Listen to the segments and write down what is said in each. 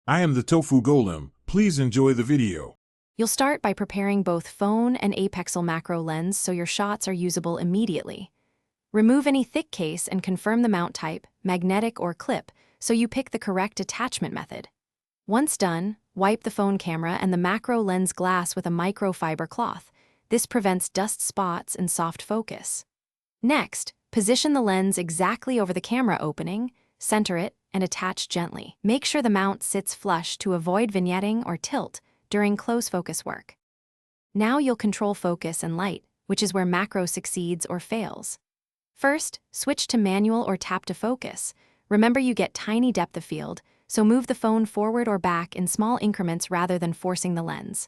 I am the Tofu Golem. Please enjoy the video. You'll start by preparing both phone and Apexel Macro Lens so your shots are usable immediately. Remove any thick case and confirm the mount type, magnetic or clip, so you pick the correct attachment method. Once done, wipe the phone camera and the macro lens glass with a microfiber cloth. This prevents dust spots and soft focus. Next, position the lens exactly over the camera opening, center it, and attach gently. Make sure the mount sits flush to avoid vignetting or tilt during close focus work. Now you'll control focus and light, which is where macro succeeds or fails. First, switch to manual or tap to focus. Remember you get tiny depth of field, so move the phone forward or back in small increments rather than forcing the lens.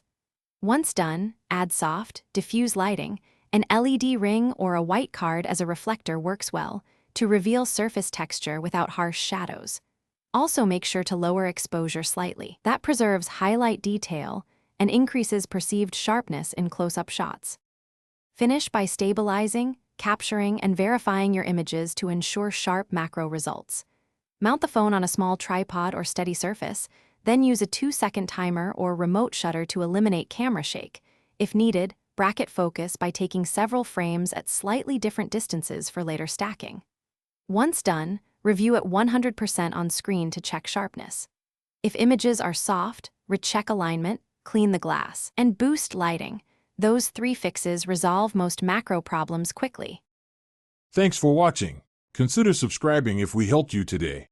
Once done, add soft, diffuse lighting. An LED ring or a white card as a reflector works well to reveal surface texture without harsh shadows. Also make sure to lower exposure slightly. That preserves highlight detail and increases perceived sharpness in close-up shots. Finish by stabilizing, capturing, and verifying your images to ensure sharp macro results. Mount the phone on a small tripod or steady surface, then use a 2-second timer or remote shutter to eliminate camera shake. If needed, bracket focus by taking several frames at slightly different distances for later stacking. Once done, review at 100% on screen to check sharpness. If images are soft, recheck alignment, clean the glass, and boost lighting. Those 3 fixes resolve most macro problems quickly. Thanks for watching. Consider subscribing if we helped you today.